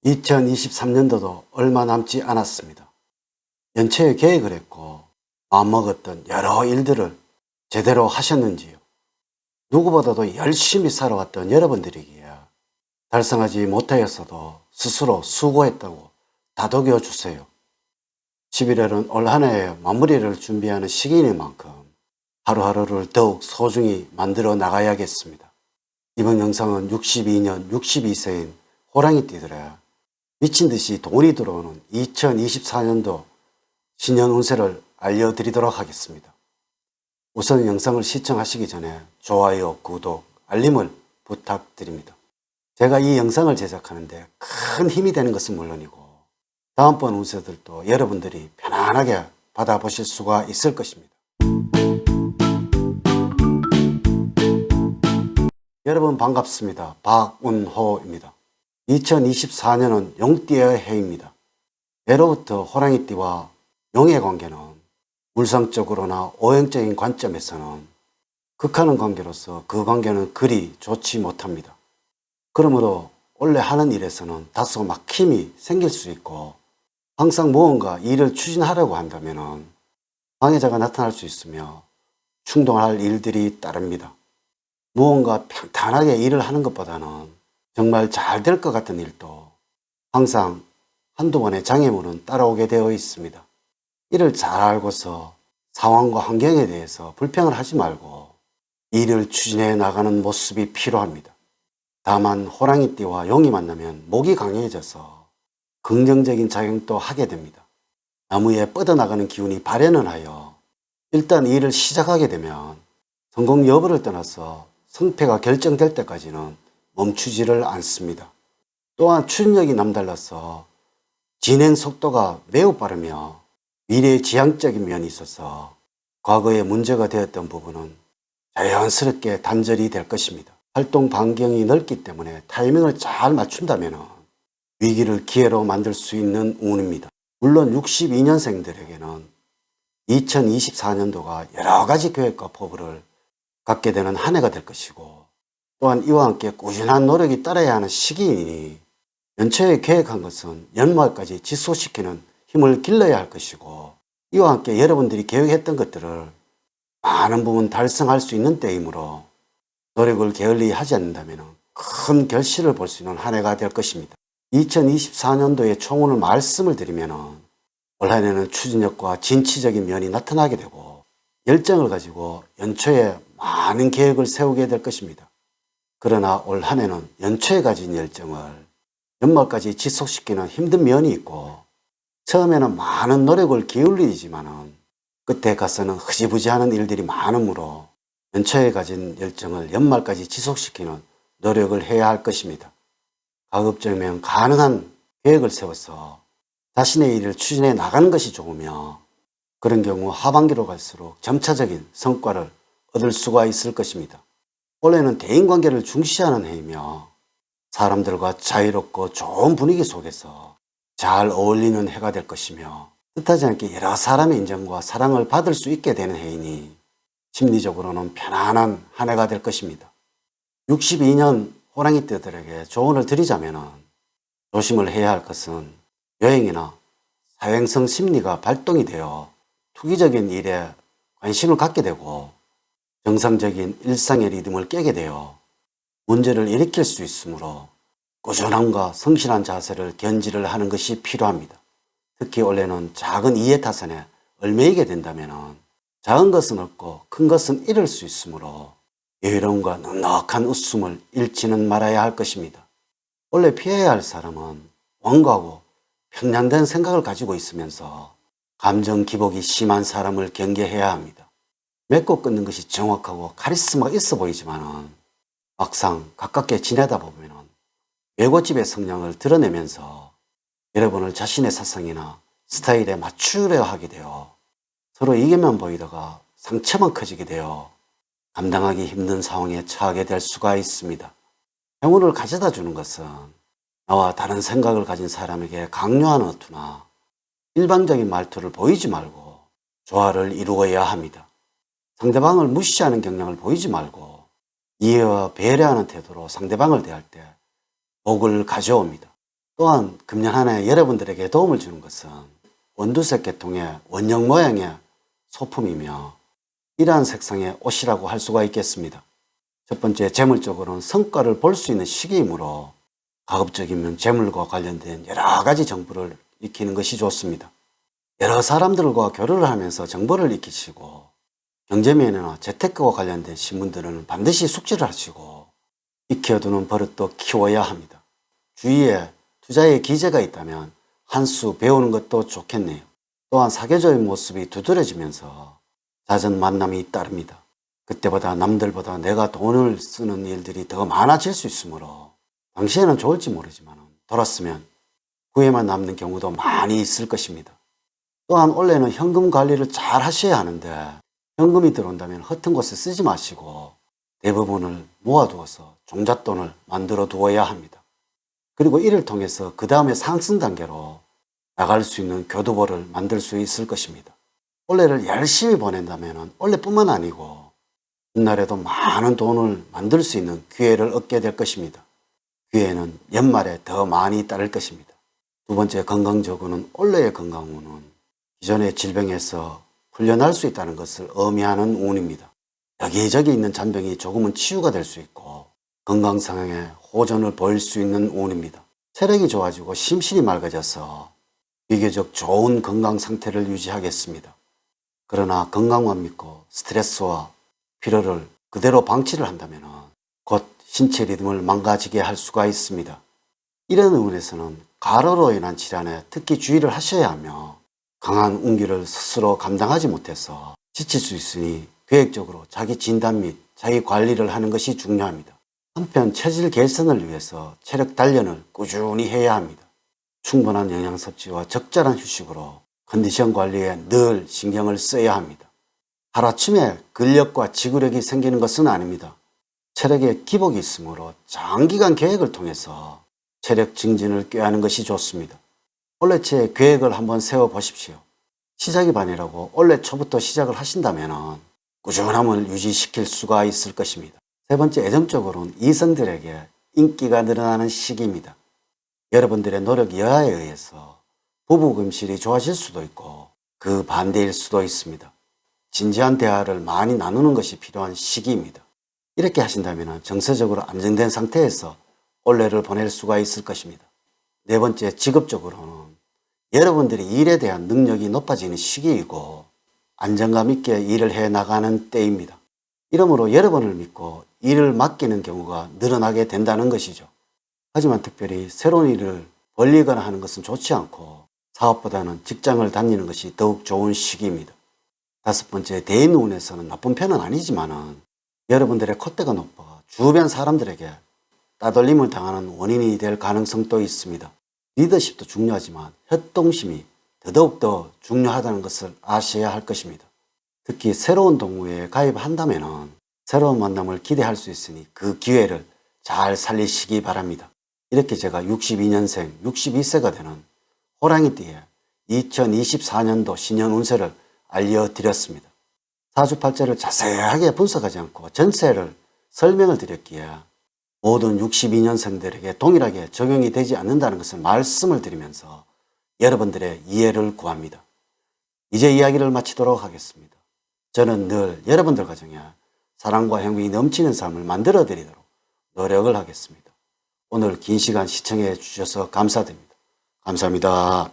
2023년도도 얼마 남지 않았습니다. 연초에 계획을 했고 마음먹었던 여러 일들을 제대로 하셨는지요? 누구보다도 열심히 살아왔던 여러분들이기에 달성하지 못하였어도 스스로 수고했다고 다독여 주세요. 11월은 올 한 해의 마무리를 준비하는 시기이만큼 하루하루를 더욱 소중히 만들어 나가야겠습니다. 이번 영상은 62년 62세인 호랑이띠들의 미친듯이 돈이 들어오는 2024년도 신년 운세를 알려드리도록 하겠습니다. 우선 영상을 시청하시기 전에 좋아요, 구독, 알림을 부탁드립니다. 제가 이 영상을 제작하는데 큰 힘이 되는 것은 물론이고 다음번 운세들도 여러분들이 편안하게 받아보실 수가 있을 것입니다. 여러분 반갑습니다. 박운호입니다. 2024년은 용띠의 해입니다. 예로부터 호랑이띠와 용의 관계는 물상적으로나 오행적인 관점에서는 극하는 관계로서 그 관계는 그리 좋지 못합니다. 그러므로 원래 하는 일에서는 다소 막힘이 생길 수 있고 항상 무언가 일을 추진하려고 한다면 방해자가 나타날 수 있으며 충동할 일들이 따릅니다. 무언가 평탄하게 일을 하는 것보다는 정말 잘 될 것 같은 일도 항상 한두 번의 장애물은 따라오게 되어 있습니다. 이를 잘 알고서 상황과 환경에 대해서 불평을 하지 말고 일을 추진해 나가는 모습이 필요합니다. 다만 호랑이띠와 용이 만나면 목이 강해져서 긍정적인 작용도 하게 됩니다. 나무에 뻗어나가는 기운이 발현을 하여 일단 일을 시작하게 되면 성공 여부를 떠나서 성패가 결정될 때까지는 멈추지를 않습니다. 또한 추진력이 남달라서 진행 속도가 매우 빠르며 미래지향적인 면이 있어서 과거에 문제가 되었던 부분은 자연스럽게 단절이 될 것입니다. 활동 반경이 넓기 때문에 타이밍을 잘 맞춘다면 위기를 기회로 만들 수 있는 운입니다. 물론 62년생들에게는 2024년도가 여러 가지 계획과 포부를 갖게 되는 한 해가 될 것이고 또한 이와 함께 꾸준한 노력이 따라야 하는 시기이니 연초에 계획한 것은 연말까지 지속시키는 힘을 길러야 할 것이고 이와 함께 여러분들이 계획했던 것들을 많은 부분 달성할 수 있는 때이므로 노력을 게을리 하지 않는다면 큰 결실을 볼 수 있는 한 해가 될 것입니다. 2024년도의 총운을 말씀을 드리면 올 한 해는 추진력과 진취적인 면이 나타나게 되고 열정을 가지고 연초에 많은 계획을 세우게 될 것입니다. 그러나 올 한 해는 연초에 가진 열정을 연말까지 지속시키는 힘든 면이 있고 처음에는 많은 노력을 기울이지만 끝에 가서는 흐지부지하는 일들이 많으므로 연초에 가진 열정을 연말까지 지속시키는 노력을 해야 할 것입니다. 가급적이면 가능한 계획을 세워서 자신의 일을 추진해 나가는 것이 좋으며 그런 경우 하반기로 갈수록 점차적인 성과를 얻을 수가 있을 것입니다. 올해는 대인관계를 중시하는 해이며 사람들과 자유롭고 좋은 분위기 속에서 잘 어울리는 해가 될 것이며 뜻하지 않게 여러 사람의 인정과 사랑을 받을 수 있게 되는 해이니 심리적으로는 편안한 한 해가 될 것입니다. 62년 호랑이띠들에게 조언을 드리자면 조심을 해야 할 것은 여행이나 사행성 심리가 발동이 되어 투기적인 일에 관심을 갖게 되고 정상적인 일상의 리듬을 깨게 되어 문제를 일으킬 수 있으므로 꾸준함과 성실한 자세를 견지를 하는 것이 필요합니다. 특히 올해는 작은 이해타산에 얽매이게 된다면 작은 것은 얻고 큰 것은 잃을 수 있으므로 여유로움과 넉넉한 웃음을 잃지는 말아야 할 것입니다. 원래 피해야 할 사람은 완고하고 편향된 생각을 가지고 있으면서 감정 기복이 심한 사람을 경계해야 합니다. 맺고 끊는 것이 정확하고 카리스마가 있어 보이지만 막상 가깝게 지내다 보면 외고집의 성향을 드러내면서 여러분을 자신의 사상이나 스타일에 맞추려 하게 되어 서로 이게만 보이다가 상처만 커지게 되어 감당하기 힘든 상황에 처하게 될 수가 있습니다. 행운을 가져다 주는 것은 나와 다른 생각을 가진 사람에게 강요하는 어투나 일방적인 말투를 보이지 말고 조화를 이루어야 합니다. 상대방을 무시하는 경향을 보이지 말고 이해와 배려하는 태도로 상대방을 대할 때 복을 가져옵니다. 또한 금년 한 해 여러분들에게 도움을 주는 것은 원두색 계통의 원형 모양의 소품이며 이러한 색상의 옷이라고 할 수가 있겠습니다. 첫 번째, 재물적으로는 성과를 볼 수 있는 시기이므로 가급적이면 재물과 관련된 여러 가지 정보를 익히는 것이 좋습니다. 여러 사람들과 교류를 하면서 정보를 익히시고 경제면이나 재테크와 관련된 신문들은 반드시 숙지를 하시고 익혀두는 버릇도 키워야 합니다. 주위에 투자의 기재가 있다면 한 수 배우는 것도 좋겠네요. 또한 사교적인 모습이 두드러지면서 잦은 만남이 따릅니다. 그때보다 남들보다 내가 돈을 쓰는 일들이 더 많아질 수 있으므로 당시에는 좋을지 모르지만 돌았으면 후회만 남는 경우도 많이 있을 것입니다. 또한 원래는 현금 관리를 잘 하셔야 하는데 현금이 들어온다면 허튼 곳에 쓰지 마시고 대부분을 모아두어서 종잣돈을 만들어 두어야 합니다. 그리고 이를 통해서 그 다음에 상승 단계로 나갈 수 있는 교두보를 만들 수 있을 것입니다. 원래를 열심히 보낸다면 원래뿐만 아니고 훗날에도 많은 돈을 만들 수 있는 기회를 얻게 될 것입니다. 기회는 연말에 더 많이 따를 것입니다. 두 번째, 건강적으로는 원래의 건강운은 기존의 질병에서 풀려날 수 있다는 것을 의미하는 운입니다. 여기저기 있는 잔병이 조금은 치유가 될 수 있고 건강 상황에 호전을 보일 수 있는 운입니다. 체력이 좋아지고 심신이 맑아져서 비교적 좋은 건강 상태를 유지하겠습니다. 그러나 건강만 믿고 스트레스와 피로를 그대로 방치를 한다면 곧 신체 리듬을 망가지게 할 수가 있습니다. 이런 운에서는 가로로 인한 질환에 특히 주의를 하셔야 하며 강한 운기를 스스로 감당하지 못해서 지칠 수 있으니 계획적으로 자기 진단 및 자기 관리를 하는 것이 중요합니다. 한편 체질 개선을 위해서 체력 단련을 꾸준히 해야 합니다. 충분한 영양 섭취와 적절한 휴식으로 컨디션 관리에 늘 신경을 써야 합니다. 하루아침에 근력과 지구력이 생기는 것은 아닙니다. 체력에 기복이 있으므로 장기간 계획을 통해서 체력 증진을 꾀하는 것이 좋습니다. 올해째 계획을 한번 세워보십시오. 시작이 반이라고 올해 초부터 시작을 하신다면 꾸준함을 유지시킬 수가 있을 것입니다. 세 번째, 애정적으로는 이성들에게 인기가 늘어나는 시기입니다. 여러분들의 노력 여하에 의해서 부부 금실이 좋아질 수도 있고 그 반대일 수도 있습니다. 진지한 대화를 많이 나누는 것이 필요한 시기입니다. 이렇게 하신다면 정서적으로 안정된 상태에서 올해를 보낼 수가 있을 것입니다. 네 번째, 직업적으로는 여러분들이 일에 대한 능력이 높아지는 시기이고 안정감 있게 일을 해나가는 때입니다. 이러므로 여러분을 믿고 일을 맡기는 경우가 늘어나게 된다는 것이죠. 하지만 특별히 새로운 일을 벌리거나 하는 것은 좋지 않고 사업보다는 직장을 다니는 것이 더욱 좋은 시기입니다. 다섯 번째, 대인 운에서는 나쁜 편은 아니지만 여러분들의 콧대가 높아 주변 사람들에게 따돌림을 당하는 원인이 될 가능성도 있습니다. 리더십도 중요하지만 협동심이 더더욱더 중요하다는 것을 아셔야 할 것입니다. 특히 새로운 동호회에 가입한다면 새로운 만남을 기대할 수 있으니 그 기회를 잘 살리시기 바랍니다. 이렇게 제가 62년생 62세가 되는 호랑이띠의 2024년도 신년 운세를 알려드렸습니다. 사주팔자를 자세하게 분석하지 않고 전체를 설명을 드렸기에 모든 62년생들에게 동일하게 적용이 되지 않는다는 것을 말씀을 드리면서 여러분들의 이해를 구합니다. 이제 이야기를 마치도록 하겠습니다. 저는 늘 여러분들 가정에 사랑과 행복이 넘치는 삶을 만들어 드리도록 노력을 하겠습니다. 오늘 긴 시간 시청해 주셔서 감사드립니다. 감사합니다.